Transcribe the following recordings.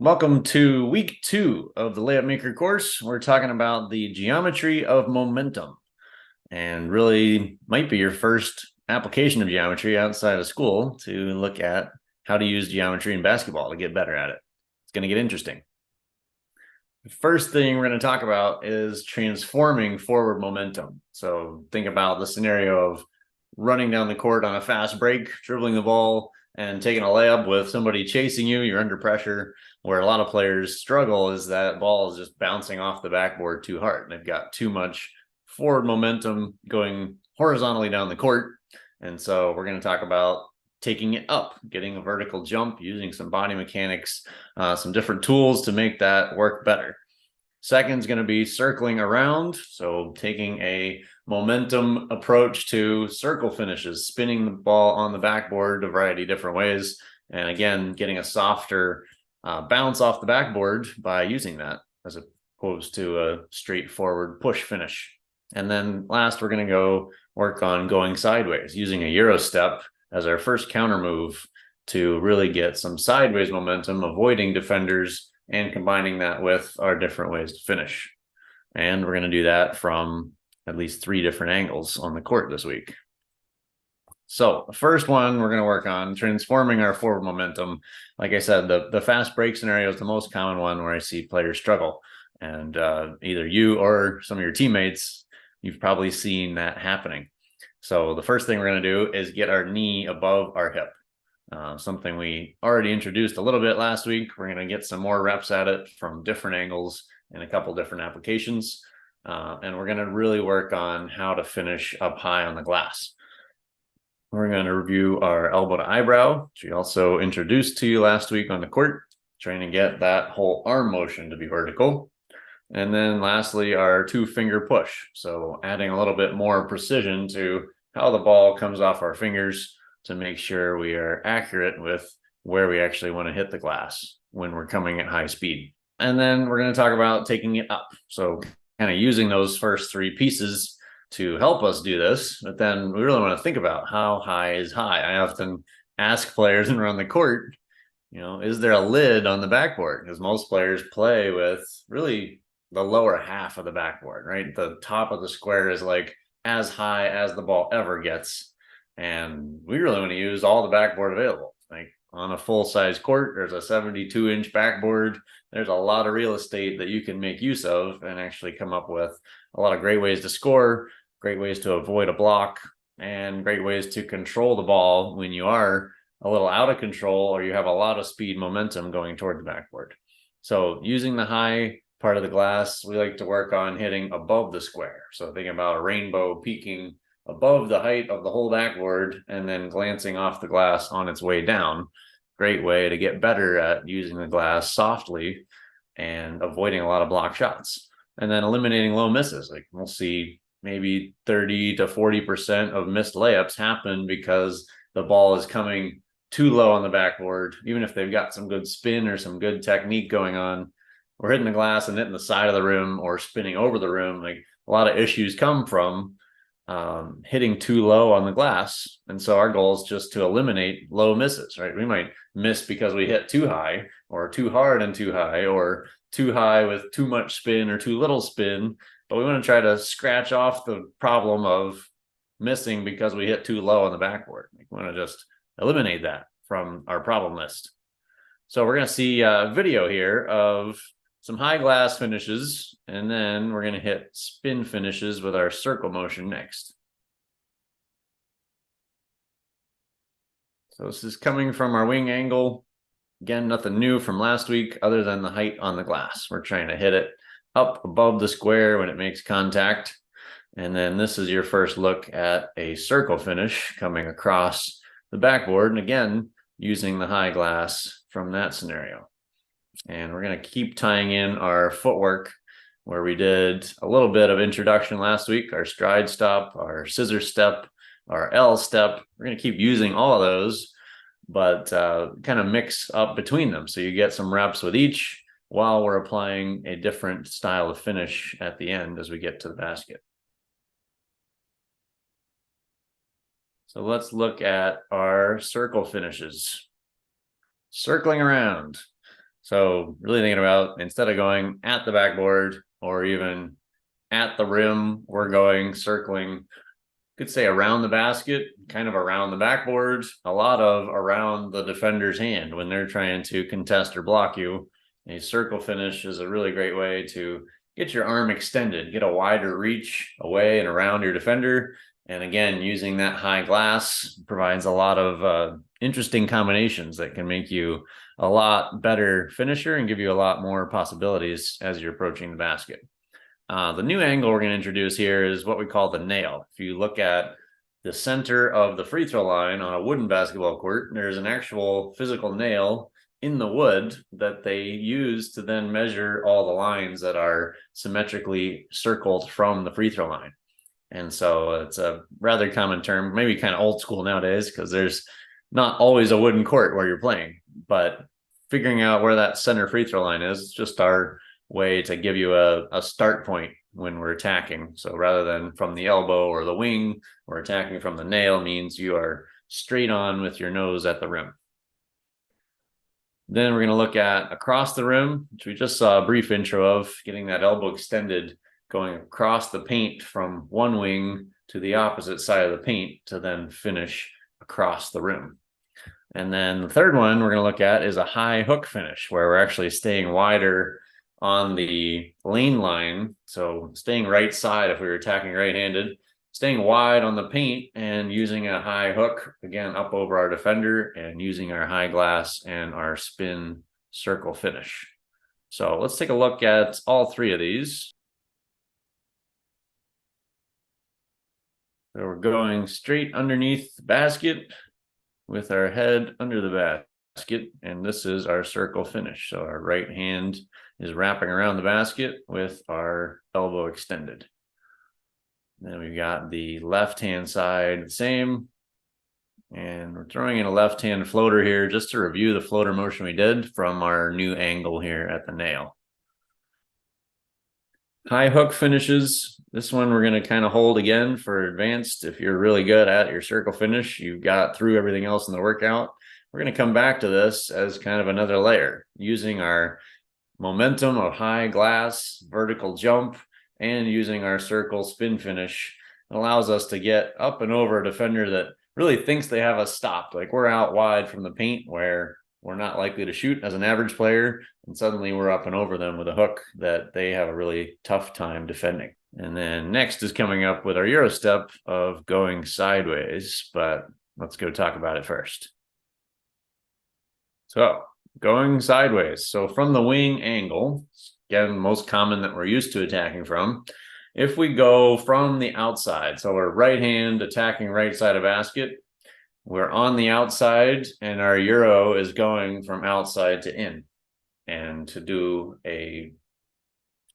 Welcome to week 2 of the Layup Maker course. We're talking about the geometry of momentum, and really might be your first application of geometry outside of school to look at how to use geometry in basketball to get better at it. It's going to get interesting. The first thing we're going to talk about is transforming forward momentum. So think about the scenario of running down the court on a fast break, dribbling the ball, and taking a layup with somebody chasing you. You're under pressure. Where a lot of players struggle is that ball is just bouncing off the backboard too hard. They've got too much forward momentum going horizontally down the court. And so we're going to talk about taking it up, getting a vertical jump, using some body mechanics, some different tools to make that work better. Second is going to be circling around. So taking a momentum approach to circle finishes, spinning the ball on the backboard a variety of different ways. And again, getting a softer bounce off the backboard by using that as opposed to a straightforward push finish. And then last, we're going to go work on going sideways, using a Euro step as our first counter move to really get some sideways momentum, avoiding defenders and combining that with our different ways to finish. And we're going to do that from at least 3 different angles on the court this week. So the first one we're going to work on transforming our forward momentum. Like I said, the fast break scenario is the most common one where I see players struggle. And either you or some of your teammates, you've probably seen that happening. So the first thing we're going to do is get our knee above our hip. Something we already introduced a little bit last week. We're going to get some more reps at it from different angles in a couple different applications. And we're going to really work on how to finish up high on the glass. We're going to review our elbow to eyebrow, which we also introduced to you last week on the court, trying to get that whole arm motion to be vertical. And then lastly, our 2-finger push. So adding a little bit more precision to how the ball comes off our fingers to make sure we are accurate with where we actually want to hit the glass when we're coming at high speed. And then we're going to talk about taking it up. So kind of using those first 3 pieces to help us do this, but then we really want to think about how high is high. I often ask players around the court, is there a lid on the backboard? Because most players play with really the lower half of the backboard, right? The top of the square is like as high as the ball ever gets. And we really want to use all the backboard available. Like on a full-size court, there's a 72-inch backboard. There's a lot of real estate that you can make use of and actually come up with a lot of great ways to score, great ways to avoid a block, and great ways to control the ball when you are a little out of control or you have a lot of speed momentum going toward the backboard. So using the high part of the glass, we like to work on hitting above the square. So thinking about a rainbow peaking above the height of the whole backboard and then glancing off the glass on its way down. Great way to get better at using the glass softly and avoiding a lot of block shots. And then eliminating low misses. Like we'll see maybe 30 to 40% of missed layups happen because the ball is coming too low on the backboard. Even if they've got some good spin or some good technique going on, we're hitting the glass and hitting the side of the rim or spinning over the rim. Like a lot of issues come from hitting too low on the glass. And so our goal is just to eliminate low misses, right? We might miss because we hit too high or too hard and too high or too high with too much spin or too little spin, but we want to try to scratch off the problem of missing because we hit too low on the backboard. We want to just eliminate that from our problem list. So we're going to see a video here of some high glass finishes, and then we're going to hit spin finishes with our circle motion next. So this is coming from our wing angle. Again, nothing new from last week other than the height on the glass. We're trying to hit it up above the square when it makes contact. And then this is your first look at a circle finish coming across the backboard. And again, using the high glass from that scenario. And we're going to keep tying in our footwork where we did a little bit of introduction last week, our stride stop, our scissor step, our L step. We're going to keep using all of those, but kind of mix up between them. So you get some reps with each while we're applying a different style of finish at the end as we get to the basket. So let's look at our circle finishes. Circling around. So really thinking about, instead of going at the backboard or even at the rim, we're going circling, could say around the basket, kind of around the backboard, a lot of around the defender's hand when they're trying to contest or block you. A circle finish is a really great way to get your arm extended, get a wider reach away and around your defender. And again, using that high glass provides a lot of interesting combinations that can make you a lot better finisher and give you a lot more possibilities as you're approaching the basket. The new angle we're going to introduce here is what we call the nail. If you look at the center of the free throw line on a wooden basketball court, there's an actual physical nail in the wood that they use to then measure all the lines that are symmetrically circled from the free throw line. And so it's a rather common term, maybe kind of old school nowadays, because there's not always a wooden court where you're playing, but figuring out where that center free throw line is just our way to give you a start point when we're attacking. So rather than from the elbow or the wing, we're attacking from the nail, means you are straight on with your nose at the rim. Then we're going to look at across the rim, which we just saw a brief intro of, getting that elbow extended, going across the paint from one wing to the opposite side of the paint to then finish across the rim. And then the third one we're going to look at is a high hook finish, where we're actually staying wider on the lane line. So staying right side if we were attacking right-handed, staying wide on the paint and using a high hook, again, up over our defender and using our high glass and our spin circle finish. So let's take a look at all three of these. So we're going straight underneath the basket with our head under the basket, and this is our circle finish. So our right hand is wrapping around the basket with our elbow extended. Then we've got the left hand side the same, and we're throwing in a left hand floater here just to review the floater motion we did from our new angle here at the nail. High hook finishes. This one we're going to kind of hold again for advanced. If you're really good at your circle finish, you've got through everything else in the workout. We're going to come back to this as kind of another layer, using our momentum of high glass, vertical jump, and using our circle spin finish. It allows us to get up and over a defender that really thinks they have us stopped. Like we're out wide from the paint where we're not likely to shoot as an average player, and suddenly we're up and over them with a hook that they have a really tough time defending. And then next is coming up with our Euro step of going sideways, but let's go talk about it first. So going sideways. So from the wing angle, again, most common that we're used to attacking from, if we go from the outside, so we're right hand attacking right side of basket, we're on the outside and our Euro is going from outside to in. And to do a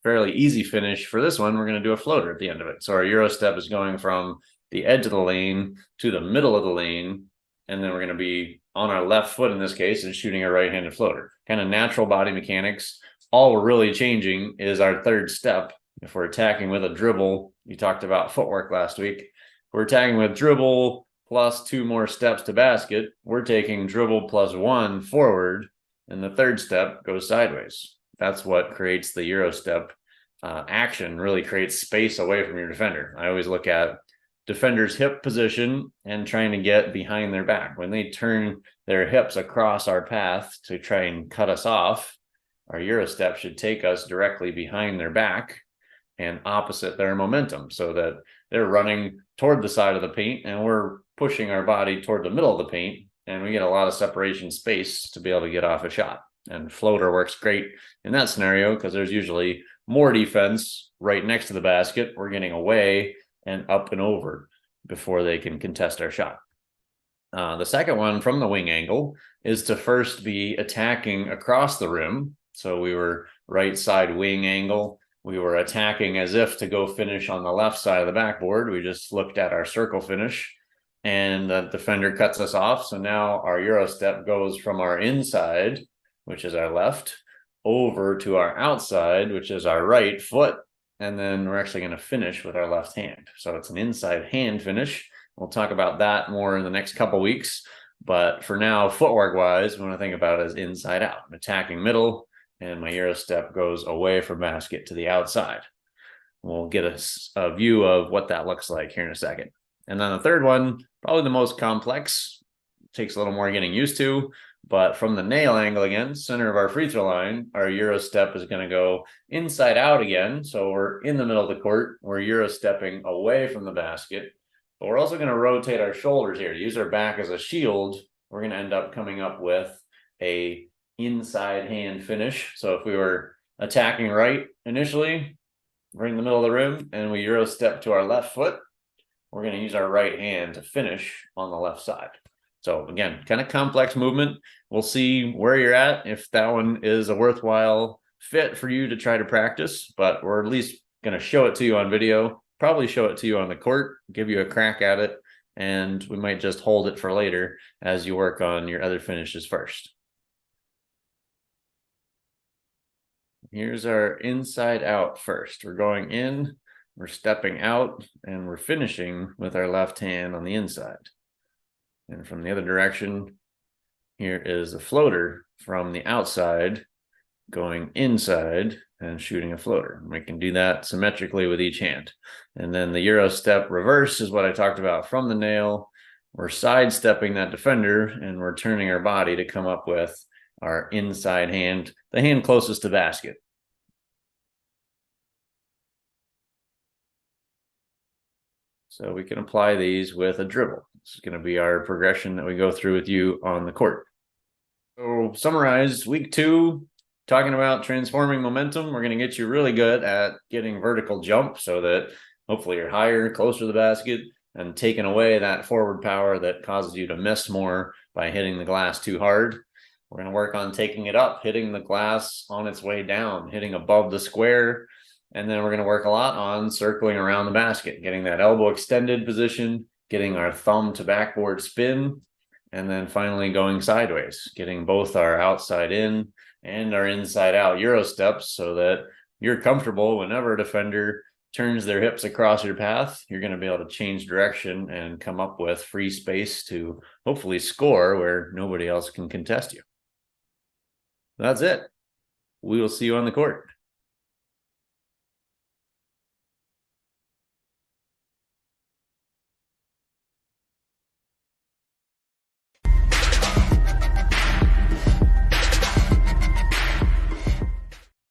fairly easy finish for this one, we're going to do a floater at the end of it. So our Euro step is going from the edge of the lane to the middle of the lane, and then we're going to be on our left foot in this case and shooting a right-handed floater. Kind of natural body mechanics. All we're really changing is our third step. If we're attacking with a dribble, you talked about footwork last week. If we're attacking with dribble plus 2 more steps to basket, we're taking dribble plus 1 forward, and the third step goes sideways. That's what creates the Euro step action, really creates space away from your defender. I always look at defender's hip position and trying to get behind their back. When they turn their hips across our path to try and cut us off, our Euro step should take us directly behind their back and opposite their momentum, so that they're running toward the side of the paint and we're pushing our body toward the middle of the paint, and we get a lot of separation space to be able to get off a shot. And floater works great in that scenario because there's usually more defense right next to the basket. We're getting away and up and over before they can contest our shot. The second one from the wing angle is to first be attacking across the rim. So we were right side wing angle. We were attacking as if to go finish on the left side of the backboard. We just looked at our circle finish and the defender cuts us off. So now our Euro step goes from our inside, which is our left, over to our outside, which is our right foot. And then we're actually going to finish with our left hand. So it's an inside hand finish. We'll talk about that more in the next couple weeks. But for now, footwork wise, we want to think about it as inside out. I'm attacking middle, and my Euro step goes away from basket to the outside. We'll get a view of what that looks like here in a second. And then the third one, probably the most complex, takes a little more getting used to, but from the nail angle again, center of our free throw line, our Euro step is going to go inside out again. So we're in the middle of the court. We're Euro stepping away from the basket, but we're also going to rotate our shoulders here to use our back as a shield. We're going to end up coming up with a inside hand finish. So if we were attacking right initially, we're in the middle of the rim and we Euro step to our left foot, we're going to use our right hand to finish on the left side. So again, kind of complex movement. We'll see where you're at, if that one is a worthwhile fit for you to try to practice, but we're at least going to show it to you on video, probably show it to you on the court, give you a crack at it, and we might just hold it for later as you work on your other finishes first. Here's our inside out first. We're going in, we're stepping out, and we're finishing with our left hand on the inside. And from the other direction, here is a floater from the outside going inside and shooting a floater. We can do that symmetrically with each hand. And then the Euro step reverse is what I talked about from the nail. We're sidestepping that defender and we're turning our body to come up with our inside hand, the hand closest to basket. So we can apply these with a dribble. This is going to be our progression that we go through with you on the court. So summarize week 2, talking about transforming momentum. We're going to get you really good at getting vertical jump so that hopefully you're higher, closer to the basket, and taking away that forward power that causes you to miss more by hitting the glass too hard. We're going to work on taking it up, hitting the glass on its way down, hitting above the square. And then we're going to work a lot on circling around the basket, getting that elbow extended position, getting our thumb to backboard spin, and then finally going sideways, getting both our outside in and our inside out Euro steps so that you're comfortable whenever a defender turns their hips across your path, you're going to be able to change direction and come up with free space to hopefully score where nobody else can contest you. That's it. We will see you on the court.